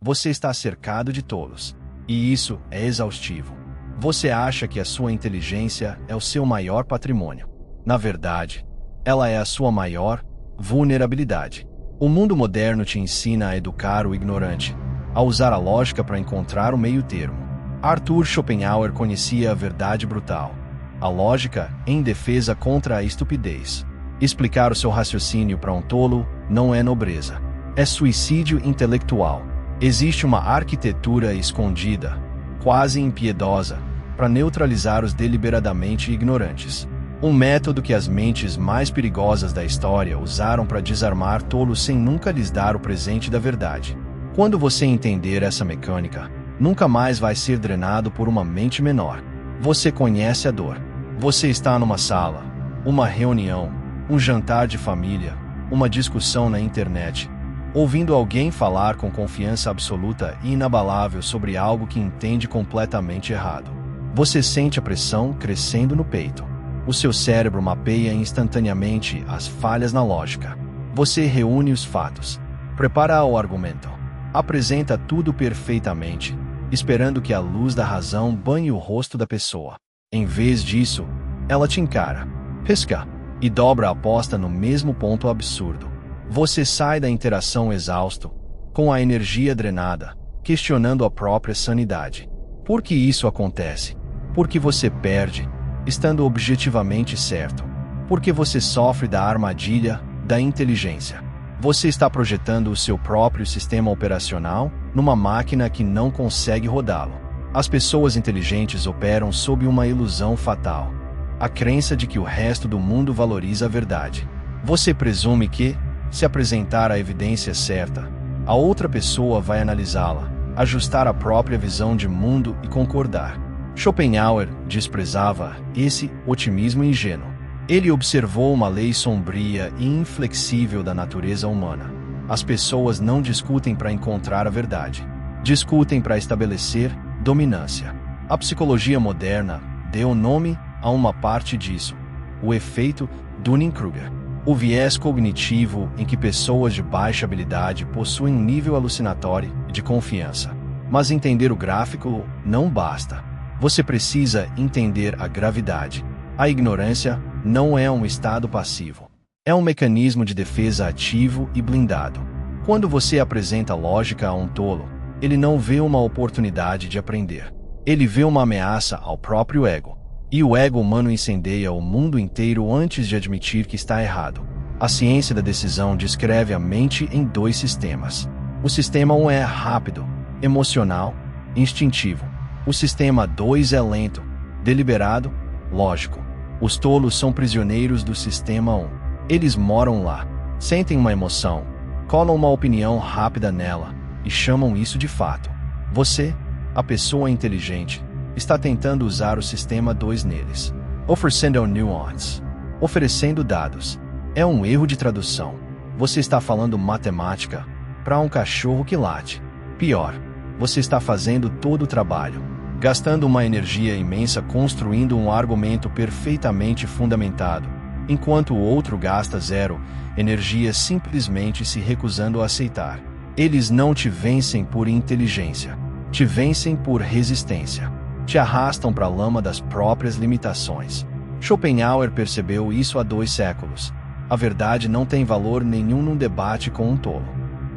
Você está cercado de tolos. E isso é exaustivo. Você acha que a sua inteligência é o seu maior patrimônio. Na verdade, ela é a sua maior vulnerabilidade. O mundo moderno te ensina a educar o ignorante, a usar a lógica para encontrar o meio-termo. Arthur Schopenhauer conhecia a verdade brutal. A lógica em defesa contra a estupidez. Explicar o seu raciocínio para um tolo não é nobreza. É suicídio intelectual. Existe uma arquitetura escondida, quase impiedosa, para neutralizar os deliberadamente ignorantes. Um método que as mentes mais perigosas da história usaram para desarmar tolos sem nunca lhes dar o presente da verdade. Quando você entender essa mecânica, nunca mais vai ser drenado por uma mente menor. Você conhece a dor. Você está numa sala, uma reunião, um jantar de família, uma discussão na internet, ouvindo alguém falar com confiança absoluta e inabalável sobre algo que entende completamente errado. Você sente a pressão crescendo no peito. O seu cérebro mapeia instantaneamente as falhas na lógica. Você reúne os fatos, prepara o argumento, apresenta tudo perfeitamente, esperando que a luz da razão banhe o rosto da pessoa. Em vez disso, ela te encara, pesca, e dobra a aposta no mesmo ponto absurdo. Você sai da interação exausto, com a energia drenada, questionando a própria sanidade. Por que isso acontece? Porque você perde, estando objetivamente certo. Porque você sofre da armadilha da inteligência. Você está projetando o seu próprio sistema operacional numa máquina que não consegue rodá-lo. As pessoas inteligentes operam sob uma ilusão fatal. A crença de que o resto do mundo valoriza a verdade. Você presume que, se apresentar a evidência certa, a outra pessoa vai analisá-la, ajustar a própria visão de mundo e concordar. Schopenhauer desprezava esse otimismo ingênuo. Ele observou uma lei sombria e inflexível da natureza humana. As pessoas não discutem para encontrar a verdade. Discutem para estabelecer dominância. A psicologia moderna deu nome a uma parte disso: o efeito Dunning-Kruger. O viés cognitivo em que pessoas de baixa habilidade possuem um nível alucinatório de confiança. Mas entender o gráfico não basta. Você precisa entender a gravidade. A ignorância não é um estado passivo. É um mecanismo de defesa ativo e blindado. Quando você apresenta lógica a um tolo, ele não vê uma oportunidade de aprender. Ele vê uma ameaça ao próprio ego. E o ego humano incendeia o mundo inteiro antes de admitir que está errado. A ciência da decisão descreve a mente em dois sistemas. O sistema 1 é rápido, emocional, instintivo. O sistema 2 é lento, deliberado, lógico. Os tolos são prisioneiros do sistema 1. Eles moram lá, sentem uma emoção, colam uma opinião rápida nela e chamam isso de fato. Você, a pessoa inteligente, está tentando usar o sistema 2 neles, oferecendo nuance, oferecendo dados. É um erro de tradução. Você está falando matemática para um cachorro que late. Pior, você está fazendo todo o trabalho, gastando uma energia imensa construindo um argumento perfeitamente fundamentado, enquanto o outro gasta zero energia simplesmente se recusando a aceitar. Eles não te vencem por inteligência, te vencem por resistência. Te arrastam para a lama das próprias limitações. Schopenhauer percebeu isso há 2 séculos. A verdade não tem valor nenhum num debate com um tolo.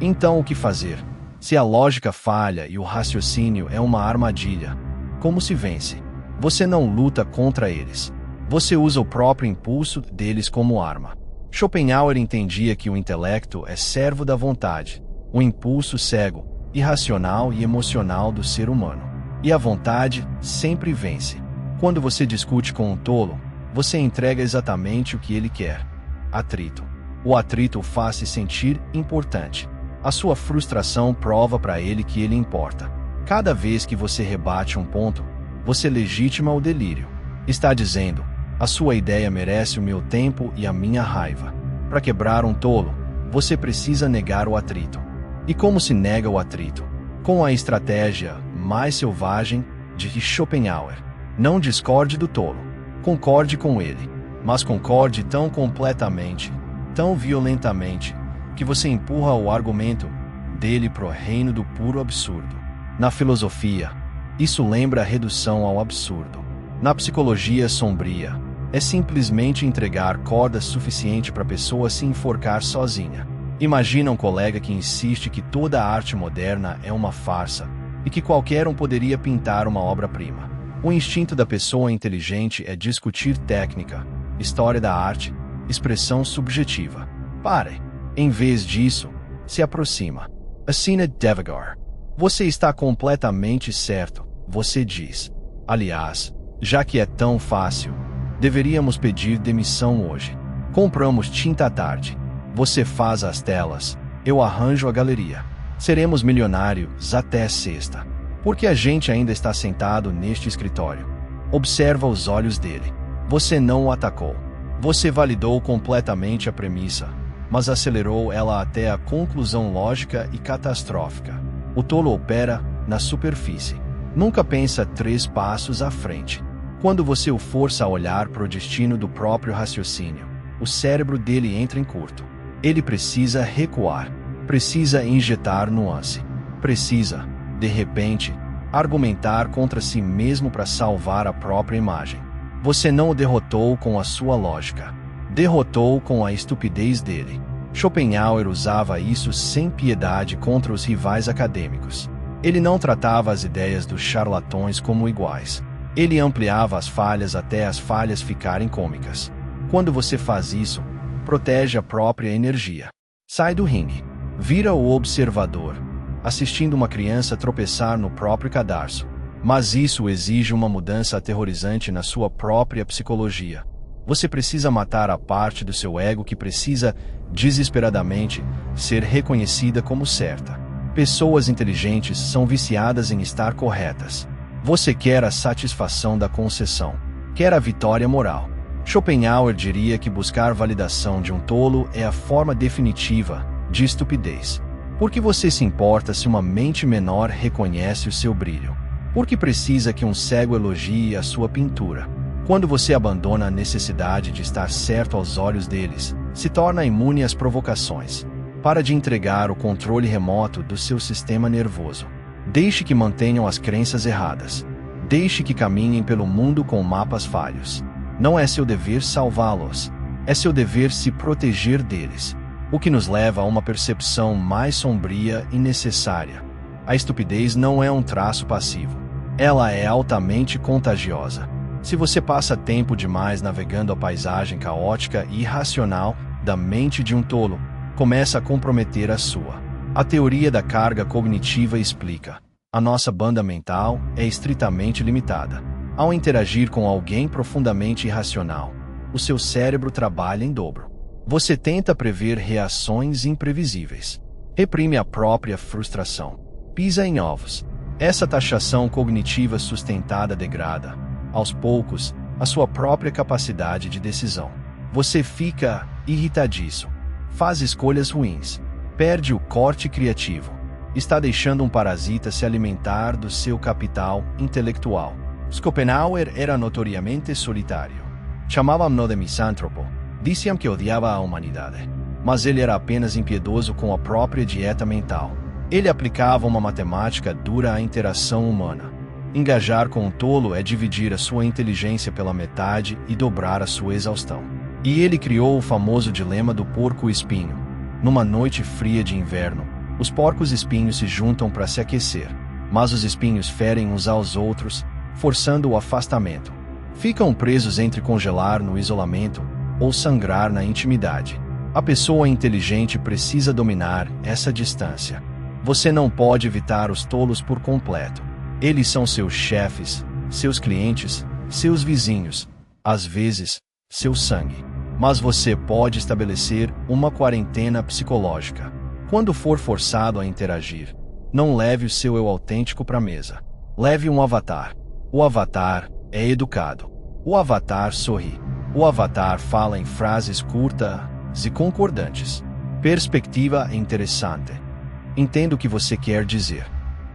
Então o que fazer? Se a lógica falha e o raciocínio é uma armadilha, como se vence? Você não luta contra eles. Você usa o próprio impulso deles como arma. Schopenhauer entendia que o intelecto é servo da vontade, o impulso cego, irracional e emocional do ser humano. E a vontade sempre vence. Quando você discute com um tolo, você entrega exatamente o que ele quer: atrito. O atrito o faz se sentir importante. A sua frustração prova para ele que ele importa. Cada vez que você rebate um ponto, você legitima o delírio. Está dizendo: a sua ideia merece o meu tempo e a minha raiva. Para quebrar um tolo, você precisa negar o atrito. E como se nega o atrito? Com a estratégia mais selvagem de Schopenhauer. Não discorde do tolo. Concorde com ele. Mas concorde tão completamente, tão violentamente, que você empurra o argumento dele pro reino do puro absurdo. Na filosofia, isso lembra a redução ao absurdo. Na psicologia sombria, é simplesmente entregar corda suficiente para a pessoa se enforcar sozinha. Imagina um colega que insiste que toda a arte moderna é uma farsa e que qualquer um poderia pintar uma obra-prima. O instinto da pessoa inteligente é discutir técnica, história da arte, expressão subjetiva. Pare. Em vez disso, se aproxima. Assina devagar. Você está completamente certo, você diz. Aliás, já que é tão fácil, deveríamos pedir demissão hoje. Compramos tinta à tarde. Você faz as telas, eu arranjo a galeria. Seremos milionários até sexta. Porque a gente ainda está sentado neste escritório. Observa os olhos dele. Você não o atacou. Você validou completamente a premissa, mas acelerou ela até a conclusão lógica e catastrófica. O tolo opera na superfície. Nunca pensa 3 passos à frente. Quando você o força a olhar para o destino do próprio raciocínio, o cérebro dele entra em curto. Ele precisa recuar, precisa injetar nuance, precisa, de repente, argumentar contra si mesmo para salvar a própria imagem. Você não o derrotou com a sua lógica, derrotou com a estupidez dele. Schopenhauer usava isso sem piedade contra os rivais acadêmicos. Ele não tratava as ideias dos charlatões como iguais. Ele ampliava as falhas até as falhas ficarem cômicas. Quando você faz isso, protege a própria energia. Sai do ringue. Vira o observador, assistindo uma criança tropeçar no próprio cadarço. Mas isso exige uma mudança aterrorizante na sua própria psicologia. Você precisa matar a parte do seu ego que precisa, desesperadamente, ser reconhecida como certa. Pessoas inteligentes são viciadas em estar corretas. Você quer a satisfação da concessão. Quer a vitória moral. Schopenhauer diria que buscar validação de um tolo é a forma definitiva de estupidez. Por que você se importa se uma mente menor reconhece o seu brilho? Por que precisa que um cego elogie a sua pintura? Quando você abandona a necessidade de estar certo aos olhos deles, se torna imune às provocações. Para de entregar o controle remoto do seu sistema nervoso. Deixe que mantenham as crenças erradas. Deixe que caminhem pelo mundo com mapas falhos. Não é seu dever salvá-los. É seu dever se proteger deles. O que nos leva a uma percepção mais sombria e necessária. A estupidez não é um traço passivo. Ela é altamente contagiosa. Se você passa tempo demais navegando a paisagem caótica e irracional da mente de um tolo, começa a comprometer a sua. A teoria da carga cognitiva explica: a nossa banda mental é estritamente limitada. Ao interagir com alguém profundamente irracional, o seu cérebro trabalha em dobro. Você tenta prever reações imprevisíveis. Reprime a própria frustração. Pisa em ovos. Essa taxação cognitiva sustentada degrada, aos poucos, a sua própria capacidade de decisão. Você fica irritadiço. Faz escolhas ruins. Perde o corte criativo. Está deixando um parasita se alimentar do seu capital intelectual. Schopenhauer era notoriamente solitário. Chamavam-no de misântropo. Diziam que odiava a humanidade. Mas ele era apenas impiedoso com a própria dieta mental. Ele aplicava uma matemática dura à interação humana. Engajar com um tolo é dividir a sua inteligência pela metade e dobrar a sua exaustão. E ele criou o famoso dilema do porco-espinho. Numa noite fria de inverno, os porcos-espinhos se juntam para se aquecer, mas os espinhos ferem uns aos outros, forçando o afastamento. Ficam presos entre congelar no isolamento ou sangrar na intimidade. A pessoa inteligente precisa dominar essa distância. Você não pode evitar os tolos por completo. Eles são seus chefes, seus clientes, seus vizinhos, às vezes, seu sangue. Mas você pode estabelecer uma quarentena psicológica. Quando for forçado a interagir, não leve o seu eu autêntico para a mesa. Leve um avatar. O avatar é educado. O avatar sorri. O avatar fala em frases curtas e concordantes. Perspectiva interessante. Entendo o que você quer dizer.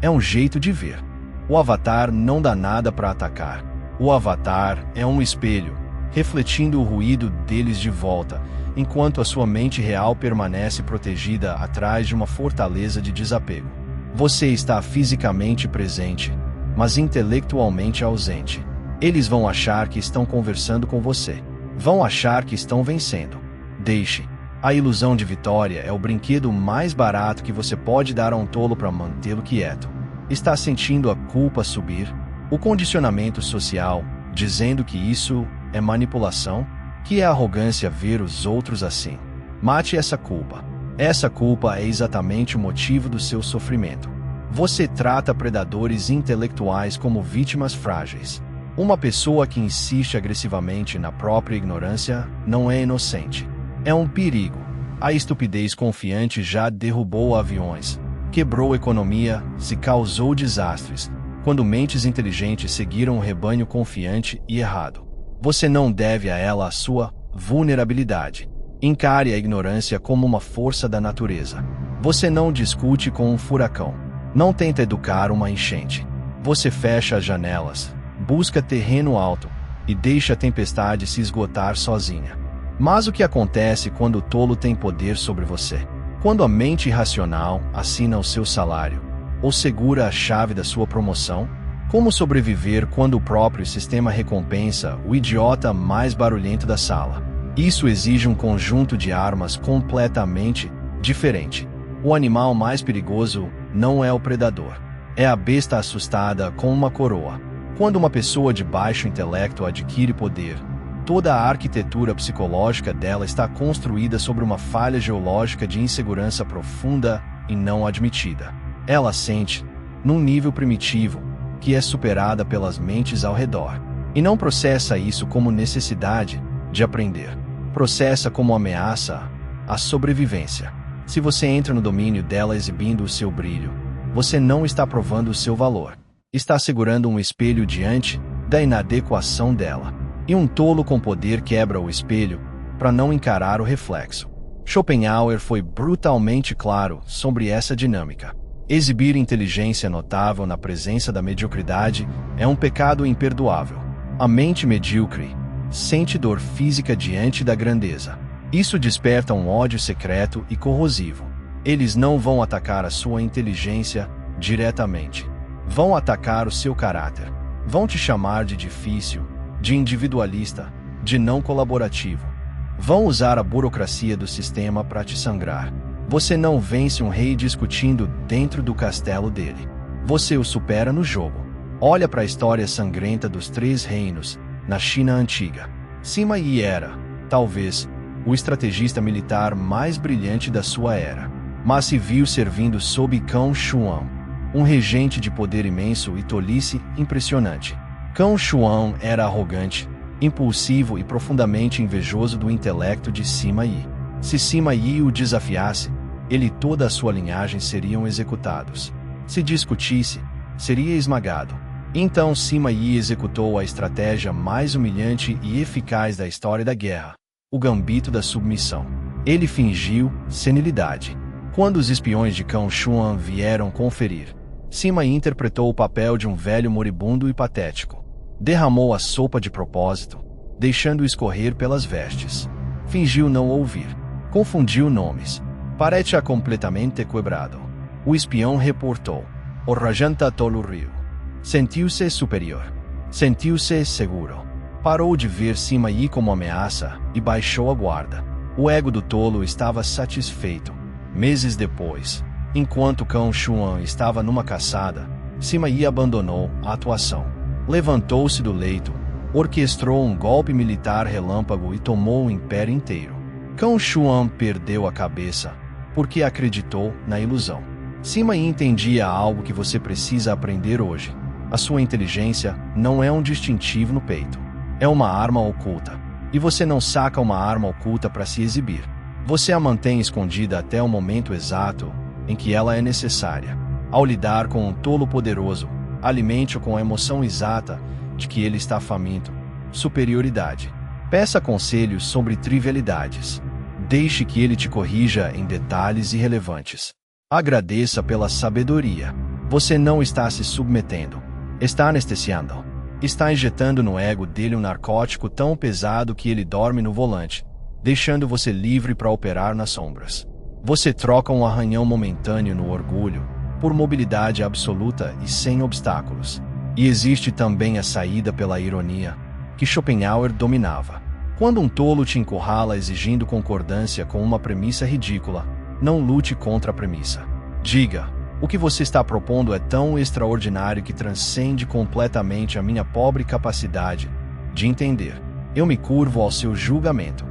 É um jeito de ver. O avatar não dá nada para atacar. O avatar é um espelho, refletindo o ruído deles de volta, enquanto a sua mente real permanece protegida atrás de uma fortaleza de desapego. Você está fisicamente presente, mas intelectualmente ausente. Eles vão achar que estão conversando com você. Vão achar que estão vencendo. Deixe. A ilusão de vitória é o brinquedo mais barato que você pode dar a um tolo para mantê-lo quieto. Está sentindo a culpa subir? O condicionamento social, dizendo que isso é manipulação? Que é arrogância ver os outros assim? Mate essa culpa. Essa culpa é exatamente o motivo do seu sofrimento. Você trata predadores intelectuais como vítimas frágeis. Uma pessoa que insiste agressivamente na própria ignorância não é inocente. É um perigo. A estupidez confiante já derrubou aviões, quebrou economia, se causou desastres, quando mentes inteligentes seguiram o rebanho confiante e errado. Você não deve a ela a sua vulnerabilidade. Encare a ignorância como uma força da natureza. Você não discute com um furacão. Não tenta educar uma enchente. Você fecha as janelas, busca terreno alto e deixa a tempestade se esgotar sozinha. Mas o que acontece quando o tolo tem poder sobre você? Quando a mente irracional assina o seu salário ou segura a chave da sua promoção? Como sobreviver quando o próprio sistema recompensa o idiota mais barulhento da sala? Isso exige um conjunto de armas completamente diferente. O animal mais perigoso não é o predador. É a besta assustada com uma coroa. Quando uma pessoa de baixo intelecto adquire poder, toda a arquitetura psicológica dela está construída sobre uma falha geológica de insegurança profunda e não admitida. Ela sente, num nível primitivo, que é superada pelas mentes ao redor. E não processa isso como necessidade de aprender. Processa como ameaça à sobrevivência. Se você entra no domínio dela exibindo o seu brilho, você não está provando o seu valor. Está segurando um espelho diante da inadequação dela. E um tolo com poder quebra o espelho para não encarar o reflexo. Schopenhauer foi brutalmente claro sobre essa dinâmica. Exibir inteligência notável na presença da mediocridade é um pecado imperdoável. A mente medíocre sente dor física diante da grandeza. Isso desperta um ódio secreto e corrosivo. Eles não vão atacar a sua inteligência diretamente. Vão atacar o seu caráter. Vão te chamar de difícil, de individualista, de não colaborativo. Vão usar a burocracia do sistema para te sangrar. Você não vence um rei discutindo dentro do castelo dele. Você o supera no jogo. Olha para a história sangrenta dos 3 reinos, na China antiga. Sima Yi era, talvez, o estrategista militar mais brilhante da sua era. Mas se viu servindo sob Kang Xuan, um regente de poder imenso e tolice impressionante. Kang Xuan era arrogante, impulsivo e profundamente invejoso do intelecto de Sima Yi. Se Sima Yi o desafiasse, ele e toda a sua linhagem seriam executados. Se discutisse, seria esmagado. Então Sima Yi executou a estratégia mais humilhante e eficaz da história da guerra, o gambito da submissão. Ele fingiu senilidade. Quando os espiões de Kang Xuan vieram conferir, Sima Yi interpretou o papel de um velho moribundo e patético. Derramou a sopa de propósito, deixando escorrer pelas vestes. Fingiu não ouvir. Confundiu nomes. Parecia completamente quebrado. O espião reportou. O Rajanta Tolo riu. Sentiu-se superior. Sentiu-se seguro. Parou de ver Sima Yi como ameaça e baixou a guarda. O ego do tolo estava satisfeito. Meses depois, enquanto Kang Xuan estava numa caçada, Sima Yi abandonou a atuação. Levantou-se do leito, orquestrou um golpe militar relâmpago e tomou o império inteiro. Kang Xuan perdeu a cabeça, porque acreditou na ilusão. Sima Yi entendia algo que você precisa aprender hoje. A sua inteligência não é um distintivo no peito. É uma arma oculta. E você não saca uma arma oculta para se exibir. Você a mantém escondida até o momento exato em que ela é necessária. Ao lidar com um tolo poderoso, alimente-o com a emoção exata de que ele está faminto. Superioridade. Peça conselhos sobre trivialidades. Deixe que ele te corrija em detalhes irrelevantes. Agradeça pela sabedoria. Você não está se submetendo. Está anestesiando. Está injetando no ego dele um narcótico tão pesado que ele dorme no volante, deixando você livre para operar nas sombras. Você troca um arranhão momentâneo no orgulho por mobilidade absoluta e sem obstáculos. E existe também a saída pela ironia, que Schopenhauer dominava. Quando um tolo te encurrala exigindo concordância com uma premissa ridícula, não lute contra a premissa. Diga: o que você está propondo é tão extraordinário que transcende completamente a minha pobre capacidade de entender. Eu me curvo ao seu julgamento.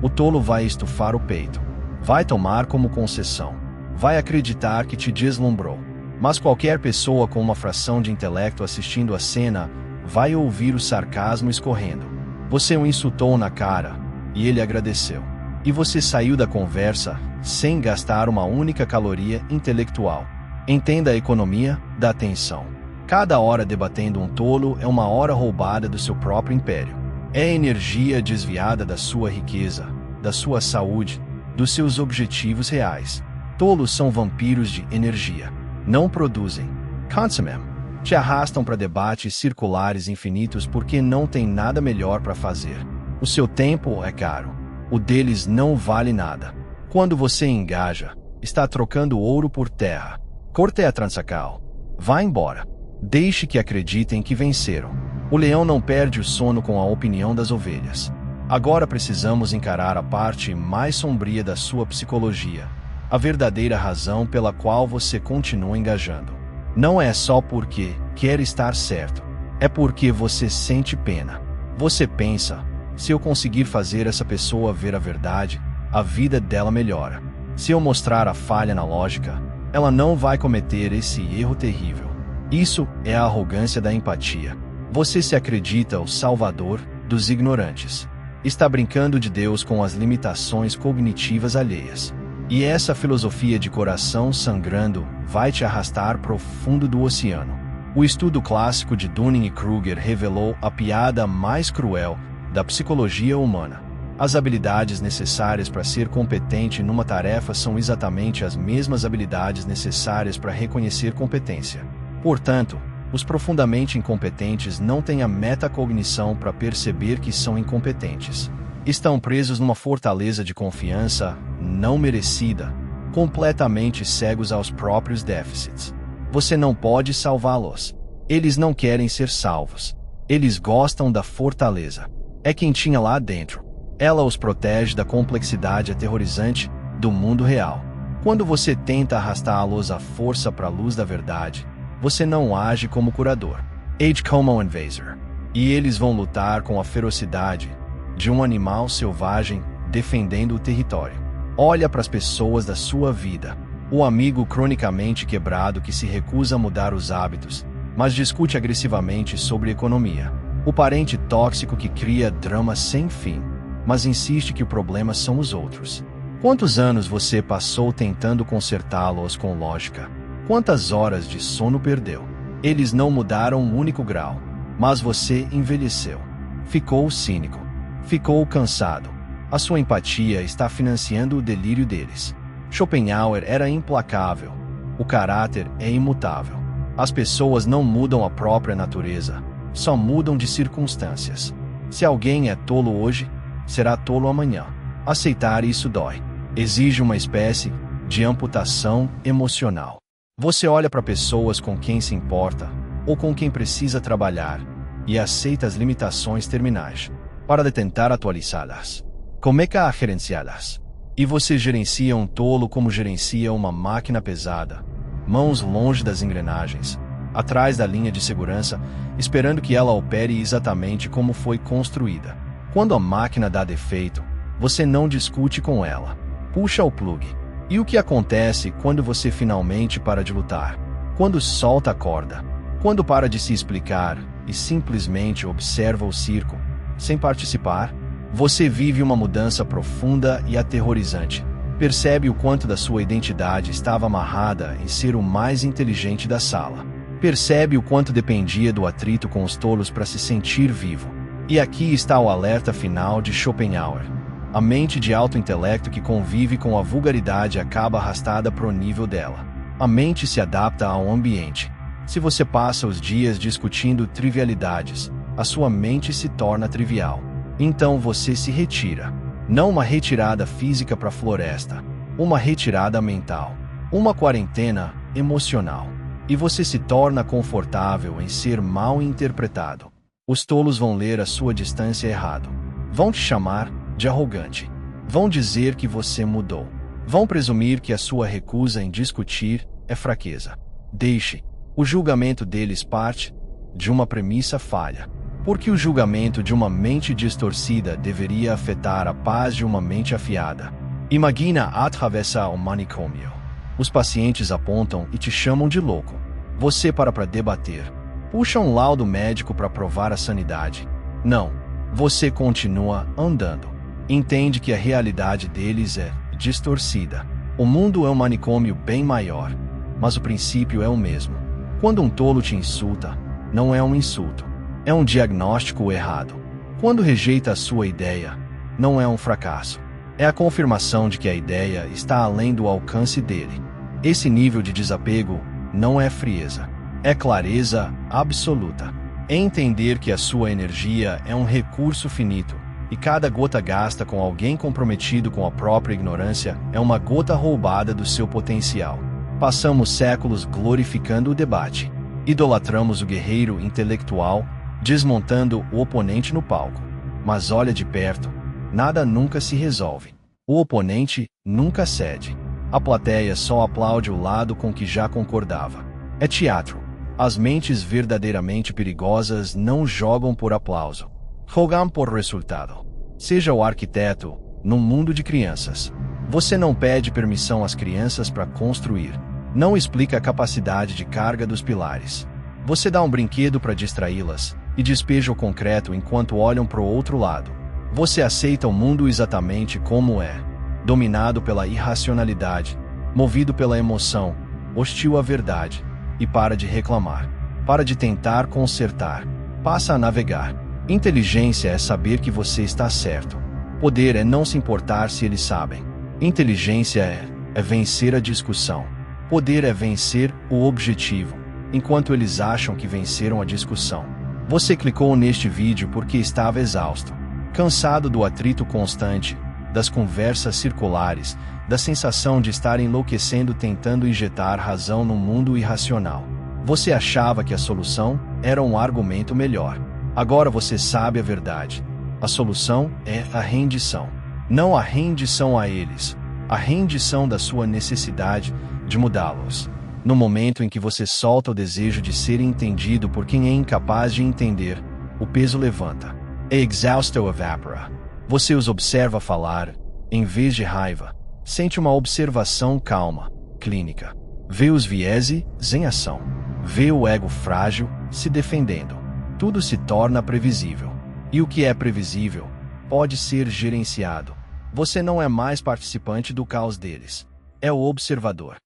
O tolo vai estufar o peito. Vai tomar como concessão. Vai acreditar que te deslumbrou. Mas qualquer pessoa com uma fração de intelecto assistindo a cena vai ouvir o sarcasmo escorrendo. Você o insultou na cara, e ele agradeceu. E você saiu da conversa sem gastar uma única caloria intelectual. Entenda a economia da atenção. Cada hora debatendo um tolo é uma hora roubada do seu próprio império. É energia desviada da sua riqueza, da sua saúde, dos seus objetivos reais. Tolos são vampiros de energia. Não produzem. Consumem. Te arrastam para debates circulares infinitos porque não tem nada melhor para fazer. O seu tempo é caro. O deles não vale nada. Quando você engaja, está trocando ouro por terra. Corte a transacal. Vá embora. Deixe que acreditem que venceram. O leão não perde o sono com a opinião das ovelhas. Agora precisamos encarar a parte mais sombria da sua psicologia. A verdadeira razão pela qual você continua engajando. Não é só porque quer estar certo. É porque você sente pena. Você pensa: se eu conseguir fazer essa pessoa ver a verdade, a vida dela melhora. Se eu mostrar a falha na lógica, ela não vai cometer esse erro terrível. Isso é a arrogância da empatia. Você se acredita o salvador dos ignorantes. Está brincando de Deus com as limitações cognitivas alheias. E essa filosofia de coração sangrando vai te arrastar para o fundo do oceano. O estudo clássico de Dunning e Kruger revelou a piada mais cruel da psicologia humana. As habilidades necessárias para ser competente numa tarefa são exatamente as mesmas habilidades necessárias para reconhecer competência. Portanto, os profundamente incompetentes não têm a metacognição para perceber que são incompetentes. Estão presos numa fortaleza de confiança não merecida, completamente cegos aos próprios déficits. Você não pode salvá-los. Eles não querem ser salvos. Eles gostam da fortaleza. É quem tinha lá dentro. Ela os protege da complexidade aterrorizante do mundo real. Quando você tenta arrastá-los à força para a luz da verdade, você não age como curador. Age como invasor. E eles vão lutar com a ferocidade de um animal selvagem defendendo o território. Olha para as pessoas da sua vida. O amigo cronicamente quebrado que se recusa a mudar os hábitos, mas discute agressivamente sobre economia. O parente tóxico que cria drama sem fim, mas insiste que o problema são os outros. Quantos anos você passou tentando consertá-los com lógica? Quantas horas de sono perdeu? Eles não mudaram um único grau, mas você envelheceu. Ficou cínico. Ficou cansado. A sua empatia está financiando o delírio deles. Schopenhauer era implacável. O caráter é imutável. As pessoas não mudam a própria natureza, só mudam de circunstâncias. Se alguém é tolo hoje, será tolo amanhã. Aceitar isso dói. Exige uma espécie de amputação emocional. Você olha para pessoas com quem se importa, ou com quem precisa trabalhar, e aceita as limitações terminais, para tentar atualizá-las. Começa a gerenciá-las. E você gerencia um tolo como gerencia uma máquina pesada, mãos longe das engrenagens, atrás da linha de segurança, esperando que ela opere exatamente como foi construída. Quando a máquina dá defeito, você não discute com ela. Puxa o plug. E o que acontece quando você finalmente para de lutar? Quando solta a corda? Quando para de se explicar e simplesmente observa o circo, sem participar? Você vive uma mudança profunda e aterrorizante. Percebe o quanto da sua identidade estava amarrada em ser o mais inteligente da sala. Percebe o quanto dependia do atrito com os tolos para se sentir vivo. E aqui está o alerta final de Schopenhauer. A mente de alto intelecto que convive com a vulgaridade acaba arrastada para o nível dela. A mente se adapta ao ambiente. Se você passa os dias discutindo trivialidades, a sua mente se torna trivial. Então você se retira. Não uma retirada física para a floresta, uma retirada mental, uma quarentena emocional. E você se torna confortável em ser mal interpretado. Os tolos vão ler a sua distância errado. Vão te chamar de arrogante. Vão dizer que você mudou. Vão presumir que a sua recusa em discutir é fraqueza. Deixe. O julgamento deles parte de uma premissa falha. Porque o julgamento de uma mente distorcida deveria afetar a paz de uma mente afiada. Imagina atravessar o manicômio. Os pacientes apontam e te chamam de louco. Você para debater. Puxa um laudo médico para provar a sanidade. Não. Você continua andando. Entende que a realidade deles é distorcida. O mundo é um manicômio bem maior, mas o princípio é o mesmo. Quando um tolo te insulta, não é um insulto. É um diagnóstico errado. Quando rejeita a sua ideia, não é um fracasso. É a confirmação de que a ideia está além do alcance dele. Esse nível de desapego não é frieza. É clareza absoluta. É entender que a sua energia é um recurso finito, e cada gota gasta com alguém comprometido com a própria ignorância é uma gota roubada do seu potencial. Passamos séculos glorificando o debate. Idolatramos o guerreiro intelectual, desmontando o oponente no palco. Mas olha de perto, nada nunca se resolve. O oponente nunca cede. A plateia só aplaude o lado com que já concordava. É teatro. As mentes verdadeiramente perigosas não jogam por aplauso. Jogam por resultado. Seja o arquiteto, num mundo de crianças. Você não pede permissão às crianças para construir. Não explica a capacidade de carga dos pilares. Você dá um brinquedo para distraí-las e despeja o concreto enquanto olham para o outro lado. Você aceita o mundo exatamente como é. Dominado pela irracionalidade, movido pela emoção, hostil à verdade, e para de reclamar. Para de tentar consertar. Passa a navegar. Inteligência é saber que você está certo. Poder é não se importar se eles sabem. Inteligência é vencer a discussão. Poder é vencer o objetivo, enquanto eles acham que venceram a discussão. Você clicou neste vídeo porque estava exausto, cansado do atrito constante, das conversas circulares, da sensação de estar enlouquecendo tentando injetar razão num mundo irracional. Você achava que a solução era um argumento melhor. Agora você sabe a verdade. A solução é a rendição. Não a rendição a eles, a rendição da sua necessidade de mudá-los. No momento em que você solta o desejo de ser entendido por quem é incapaz de entender, o peso levanta. A exaustão evapora. Você os observa falar, em vez de raiva. Sente uma observação calma, clínica. Vê os vieses em ação. Vê o ego frágil se defendendo. Tudo se torna previsível. E o que é previsível pode ser gerenciado. Você não é mais participante do caos deles. É o observador.